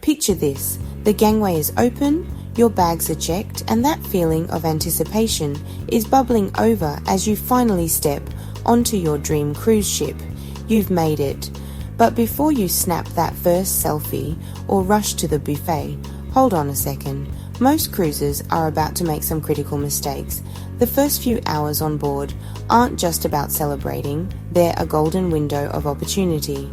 Picture this: the gangway is open, your bags are checked, and that feeling of anticipation is bubbling over as you finally step onto your dream cruise ship. You've made it. But before you snap that first selfie or rush to the buffet, hold on a second. Most cruisers are about to make some critical mistakes. The first few hours on board aren't just about celebrating, they're a golden window of opportunity.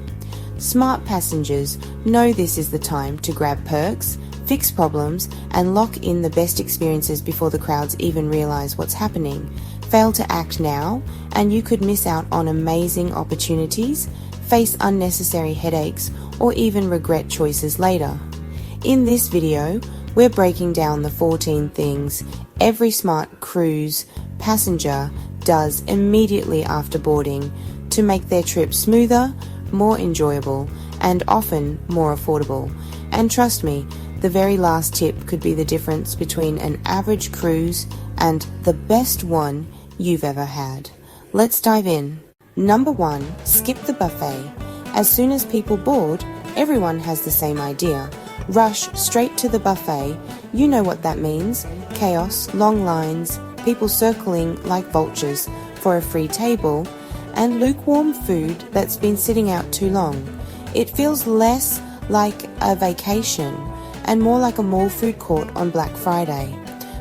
Smart passengers know this is the time to grab perks, fix problems, and lock in the best experiences before the crowds even realize what's happening. Fail to act now, and you could miss out on amazing opportunities, face unnecessary headaches, or even regret choices later. In this video, we're breaking down the 14 things every smart cruise passenger does immediately after boarding to make their trip smoother, more enjoyable, and often more affordable. And trust me, the very last tip could be the difference between an average cruise and the best one you've ever had. Let's dive in. Number 1, skip the buffet. As soon as people board, everyone has the same idea. Rush straight to the buffet. You know what that means. Chaos, long lines, people circling like vultures for a free table, and lukewarm food that's been sitting out too long. It feels less like a vacation and more like a mall food court on Black Friday.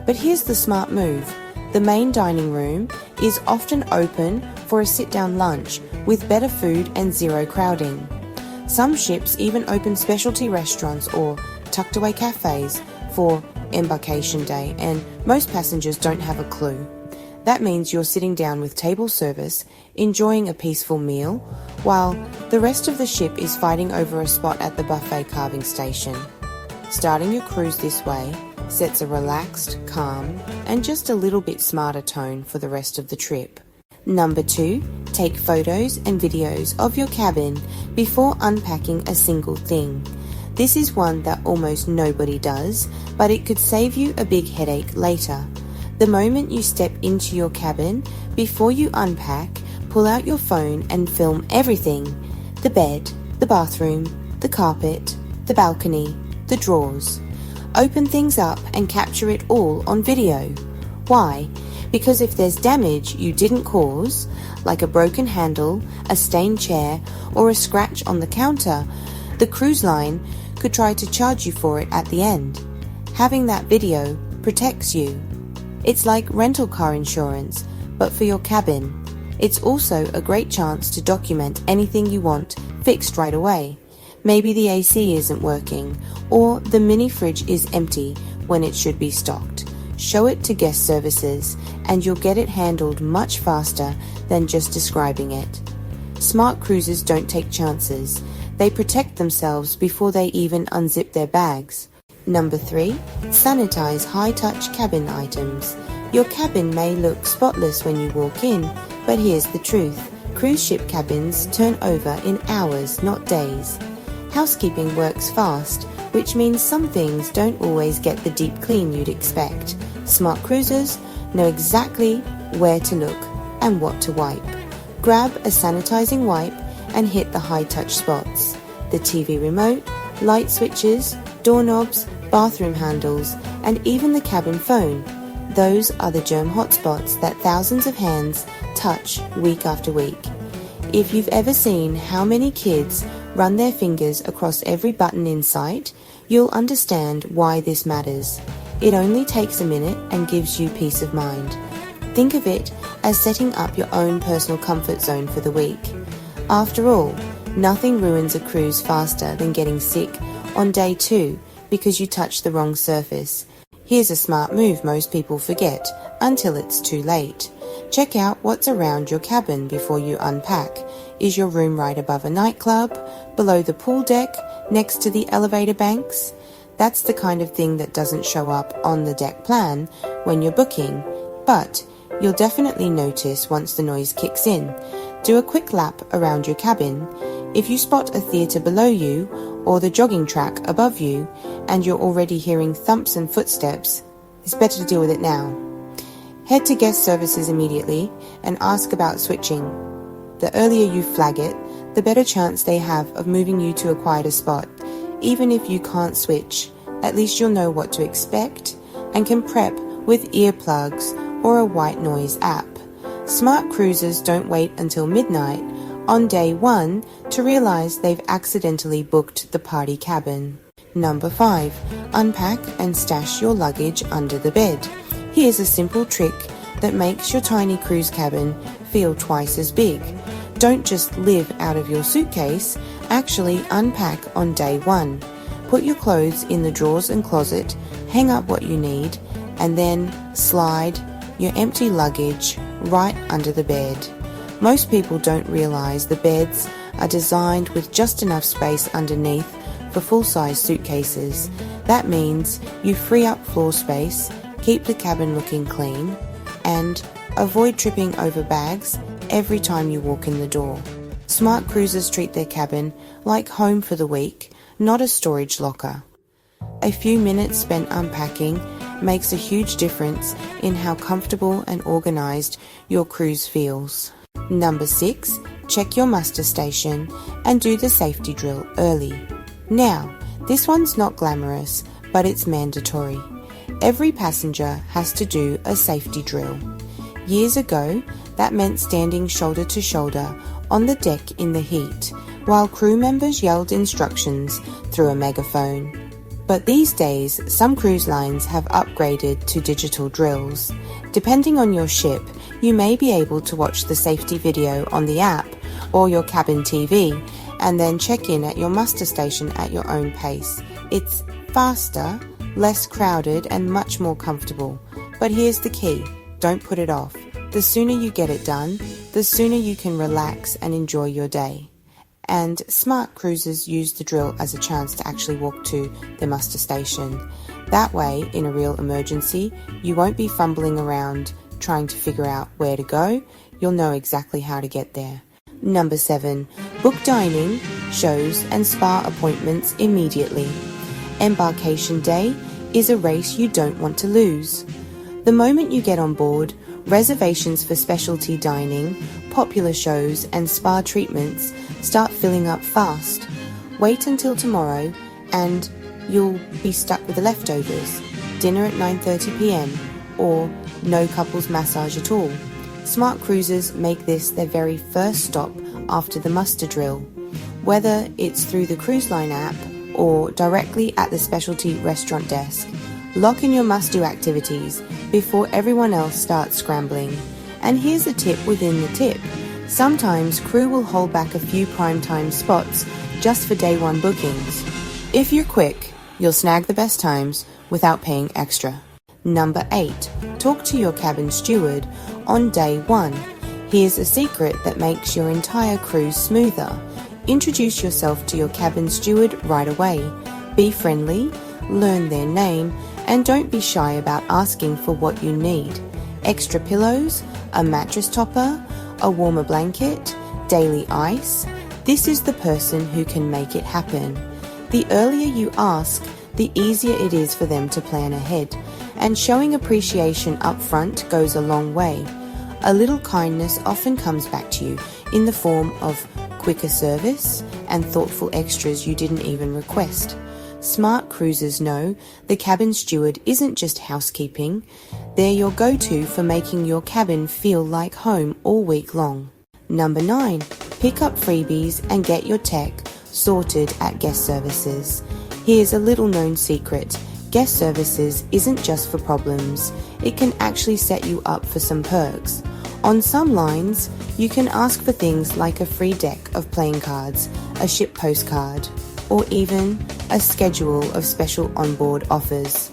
But here's the smart move. The main dining room is often open for a sit-down lunch with better food and zero crowding. Some ships even open specialty restaurants or tucked away cafes for embarkation day, and most passengers don't have a clue. That means you're sitting down with table service, enjoying a peaceful meal, while the rest of the ship is fighting over a spot at the buffet carving station. Starting your cruise this way sets a relaxed, calm, and just a little bit smarter tone for the rest of the trip. Number 2, take photos and videos of your cabin before unpacking a single thing. This is one that almost nobody does, but it could save you a big headache later. The moment you step into your cabin, before you unpack, pull out your phone and film everything. The bed, the bathroom, the carpet, the balcony, the drawers. Open things up and capture it all on video. Why? Because if there's damage you didn't cause, like a broken handle, a stained chair, or a scratch on the counter, the cruise line could try to charge you for it at the end. Having that video protects you. It's like rental car insurance, but for your cabin. It's also a great chance to document anything you want fixed right away. Maybe the AC isn't working, or the mini fridge is empty when it should be stocked. Show it to guest services, and you'll get it handled much faster than just describing it. Smart cruisers don't take chances. They protect themselves before they even unzip their bags. Number 3, sanitize high-touch cabin items. Your cabin may look spotless when you walk in, but here's the truth. Cruise ship cabins turn over in hours, not days. Housekeeping works fast, which means some things don't always get the deep clean you'd expect. Smart cruisers know exactly where to look and what to wipe. Grab a sanitizing wipe and hit the high-touch spots. The TV remote, light switches, doorknobs, bathroom handles, and even the cabin phone. Those are the germ hotspots that thousands of hands touch week after week. If you've ever seen how many kids run their fingers across every button in sight, you'll understand why this matters. It only takes a minute and gives you peace of mind. Think of it as setting up your own personal comfort zone for the week. After all, nothing ruins a cruise faster than getting sick on day 2 because you touched the wrong surface. Here's a smart move most people forget until it's too late. Check out what's around your cabin before you unpack. Is your room right above a nightclub, below the pool deck, next to the elevator banks? That's the kind of thing that doesn't show up on the deck plan when you're booking, but you'll definitely notice once the noise kicks in. Do a quick lap around your cabin. If you spot a theatre below you or the jogging track above you and you're already hearing thumps and footsteps, it's better to deal with it now. Head to guest services immediately and ask about switching. The earlier you flag it, the better chance they have of moving you to a quieter spot. Even if you can't switch, at least you'll know what to expect and can prep with earplugs or a white noise app. Smart cruisers don't wait until midnight on day 1 to realize they've accidentally booked the party cabin. Number 5. Unpack and stash your luggage under the bed. Here's a simple trick that makes your tiny cruise cabin feel twice as big. Don't just live out of your suitcase, actually unpack on day 1. Put your clothes in the drawers and closet, hang up what you need, and then slide your empty luggage right under the bed. Most people don't realize the beds are designed with just enough space underneath for full-size suitcases. That means you free up floor space, keep the cabin looking clean, and avoid tripping over bags every time you walk in the door. Smart cruisers treat their cabin like home for the week, not a storage locker. A few minutes spent unpacking makes a huge difference in how comfortable and organized your cruise feels. Number 6. Check your muster station and do the safety drill early. Now, this one's not glamorous, but it's mandatory. Every passenger has to do a safety drill. Years ago, that meant standing shoulder to shoulder on the deck in the heat, while crew members yelled instructions through a megaphone. But these days, some cruise lines have upgraded to digital drills. Depending on your ship, you may be able to watch the safety video on the app or your cabin TV, and then check in at your muster station at your own pace. It's faster, less crowded, and much more comfortable. But here's the key: don't put it off. The sooner you get it done, the sooner you can relax and enjoy your day. And smart cruisers use the drill as a chance to actually walk to the muster station. That way, in a real emergency, you won't be fumbling around trying to figure out where to go. You'll know exactly how to get there. Number 7. Book dining, shows and spa appointments immediately. Embarkation day is a race you don't want to lose. The moment you get on board, reservations for specialty dining, popular shows and spa treatments start filling up fast. Wait until tomorrow and you'll be stuck with the leftovers. Dinner at 9:30 p.m. or no couples massage at all. Smart cruisers make this their very first stop after the muster drill. Whether it's through the cruise line app or directly at the specialty restaurant desk, lock in your must-do activities before everyone else starts scrambling. And here's a tip within the tip. Sometimes crew will hold back a few primetime spots just for day 1 bookings. If you're quick, you'll snag the best times without paying extra. Number 8. Talk to your cabin steward on day 1. Here's a secret that makes your entire cruise smoother. Introduce yourself to your cabin steward right away. Be friendly, learn their name, and don't be shy about asking for what you need. Extra pillows, a mattress topper, a warmer blanket, daily ice. This is the person who can make it happen. The earlier you ask, the easier it is for them to plan ahead, and showing appreciation up front goes a long way. A little kindness often comes back to you in the form of quicker service and thoughtful extras you didn't even request. Smart cruisers know the cabin steward isn't just housekeeping, they're your go-to for making your cabin feel like home all week long. Number 9. Pick up freebies and get your tech sorted at guest services. Here's a little known secret. Guest services isn't just for problems, it can actually set you up for some perks. On some lines, you can ask for things like a free deck of playing cards, a ship postcard, or even a schedule of special onboard offers.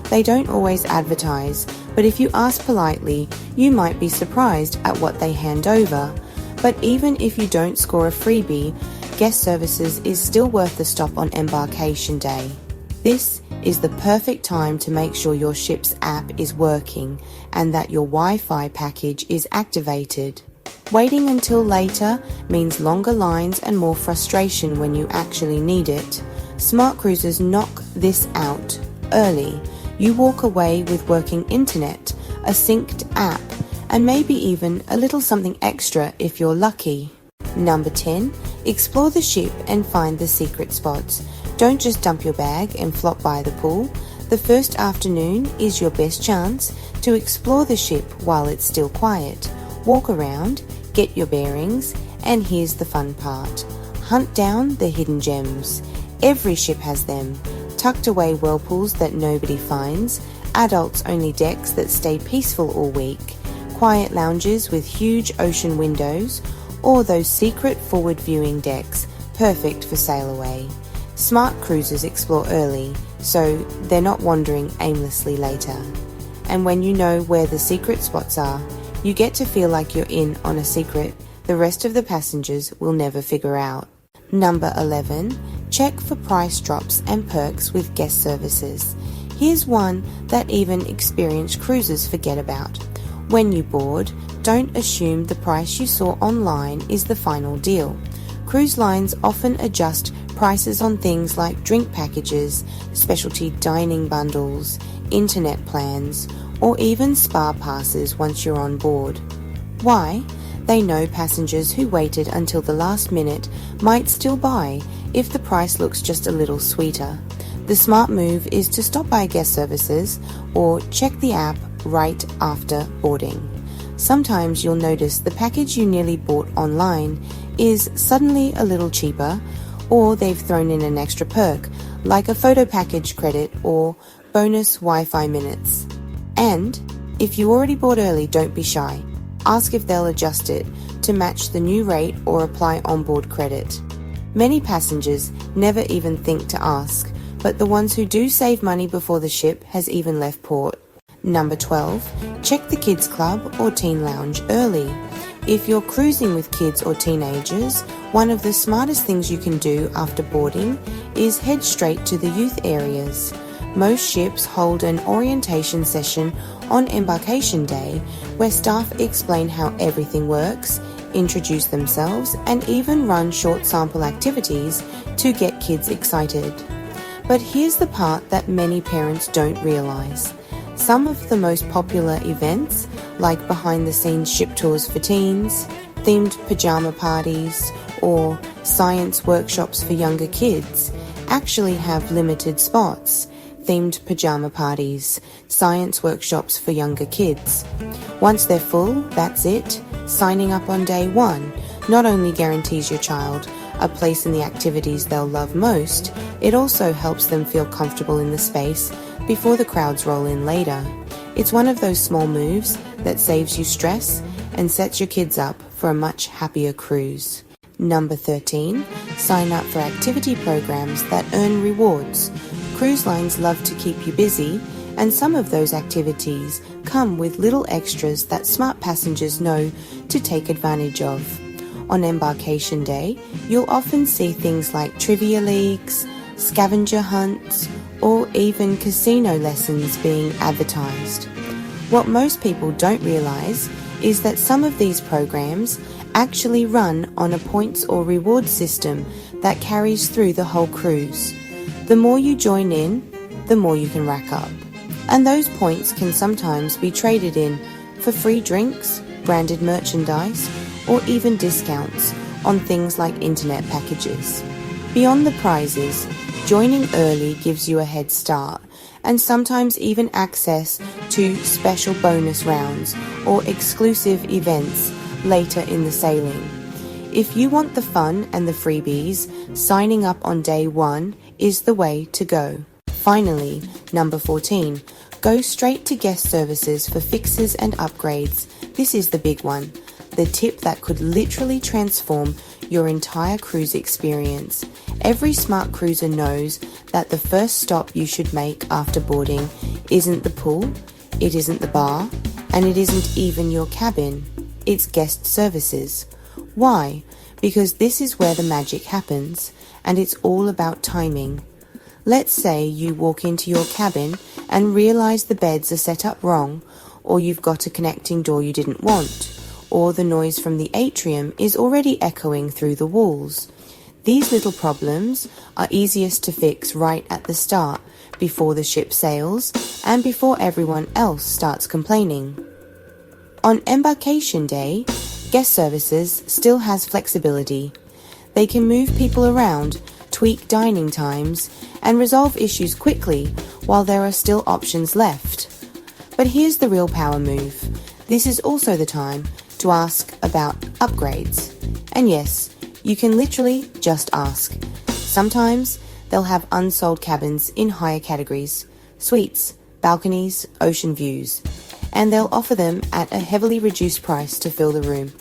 They don't always advertise, but if you ask politely, you might be surprised at what they hand over. But even if you don't score a freebie, guest services is still worth the stop on embarkation day. This is the perfect time to make sure your ship's app is working and that your Wi-Fi package is activated. Waiting until later means longer lines and more frustration when you actually need it. Smart cruisers knock this out early. You walk away with working internet, a synced app, and maybe even a little something extra if you're lucky. Number 10. Explore the ship and find the secret spots. Don't just dump your bag and flop by the pool. The first afternoon is your best chance to explore the ship while it's still quiet. Walk around, get your bearings, and here's the fun part. Hunt down the hidden gems. Every ship has them. Tucked away whirlpools that nobody finds, adults-only decks that stay peaceful all week, quiet lounges with huge ocean windows, or those secret forward-viewing decks, perfect for sail away. Smart cruisers explore early, so they're not wandering aimlessly later. And when you know where the secret spots are, you get to feel like you're in on a secret the rest of the passengers will never figure out. Number 11. Check for price drops and perks with guest services. Here's one that even experienced cruisers forget about. When you board, don't assume the price you saw online is the final deal. Cruise lines often adjust prices on things like drink packages, specialty dining bundles, internet plans, or even spa passes once you're on board. Why? They know passengers who waited until the last minute might still buy if the price looks just a little sweeter. The smart move is to stop by guest services or check the app right after boarding. Sometimes you'll notice the package you nearly bought online is suddenly a little cheaper, or they've thrown in an extra perk like a photo package credit or bonus Wi-Fi minutes. And if you already bought early, don't be shy. Ask if they'll adjust it to match the new rate or apply onboard credit. Many passengers never even think to ask, but the ones who do save money before the ship has even left port. Number 12. Check the kids club or teen lounge early. If you're cruising with kids or teenagers, one of the smartest things you can do after boarding is head straight to the youth areas. Most ships hold an orientation session on embarkation day where staff explain how everything works, introduce themselves, and even run short sample activities to get kids excited. But here's the part that many parents don't realize. Some of the most popular events, like behind-the-scenes ship tours for teens, themed pajama parties, or science workshops for younger kids, actually have limited spots. Themed pajama parties, science workshops for younger kids. Once they're full, that's it. Signing up on day one not only guarantees your child a place in the activities they'll love most, it also helps them feel comfortable in the space before the crowds roll in later. It's one of those small moves that saves you stress and sets your kids up for a much happier cruise. Number 13. Sign up for activity programs that earn rewards. Cruise lines love to keep you busy, and some of those activities come with little extras that smart passengers know to take advantage of. On embarkation day, you'll often see things like trivia leagues, scavenger hunts, or even casino lessons being advertised. What most people don't realize is that some of these programs actually run on a points or reward system that carries through the whole cruise. The more you join in, the more you can rack up. And those points can sometimes be traded in for free drinks, branded merchandise, or even discounts on things like internet packages. Beyond the prizes, joining early gives you a head start, and sometimes even access to special bonus rounds or exclusive events later in the sailing. If you want the fun and the freebies, signing up on day one is the way to go. Finally, number 14. Go straight to guest services for fixes and upgrades. This is the big one. The tip that could literally transform your entire cruise experience. Every smart cruiser knows that the first stop you should make after boarding isn't the pool, it isn't the bar, and it isn't even your cabin. It's guest services. Why? Because this is where the magic happens, and it's all about timing. Let's say you walk into your cabin and realize the beds are set up wrong, or you've got a connecting door you didn't want, or the noise from the atrium is already echoing through the walls. These little problems are easiest to fix right at the start, before the ship sails, and before everyone else starts complaining. On embarkation day, guest services still has flexibility. They can move people around, tweak dining times, and resolve issues quickly while there are still options left. But here's the real power move. This is also the time to ask about upgrades. And yes, you can literally just ask. Sometimes they'll have unsold cabins in higher categories, suites, balconies, ocean views, and they'll offer them at a heavily reduced price to fill the room.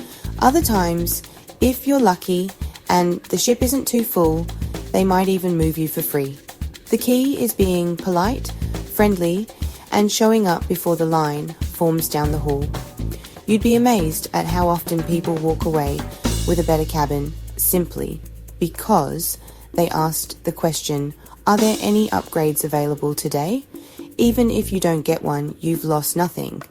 Other times, if you're lucky and the ship isn't too full, they might even move you for free. The key is being polite, friendly, and showing up before the line forms down the hall. You'd be amazed at how often people walk away with a better cabin simply because they asked the question, are there any upgrades available today? Even if you don't get one, you've lost nothing.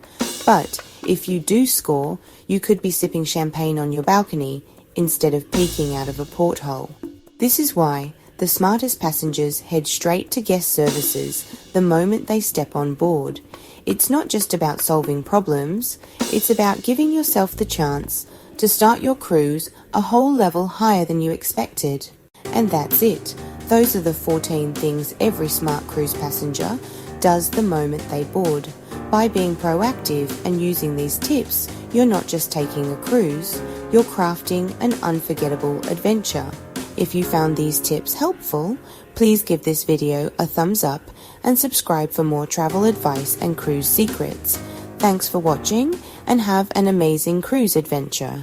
But if you do score, you could be sipping champagne on your balcony instead of peeking out of a porthole. This is why the smartest passengers head straight to guest services the moment they step on board. It's not just about solving problems, it's about giving yourself the chance to start your cruise a whole level higher than you expected. And that's it. Those are the 14 things every smart cruise passenger does the moment they board. By being proactive and using these tips, you're not just taking a cruise, you're crafting an unforgettable adventure. If you found these tips helpful, please give this video a thumbs up and subscribe for more travel advice and cruise secrets. Thanks for watching and have an amazing cruise adventure.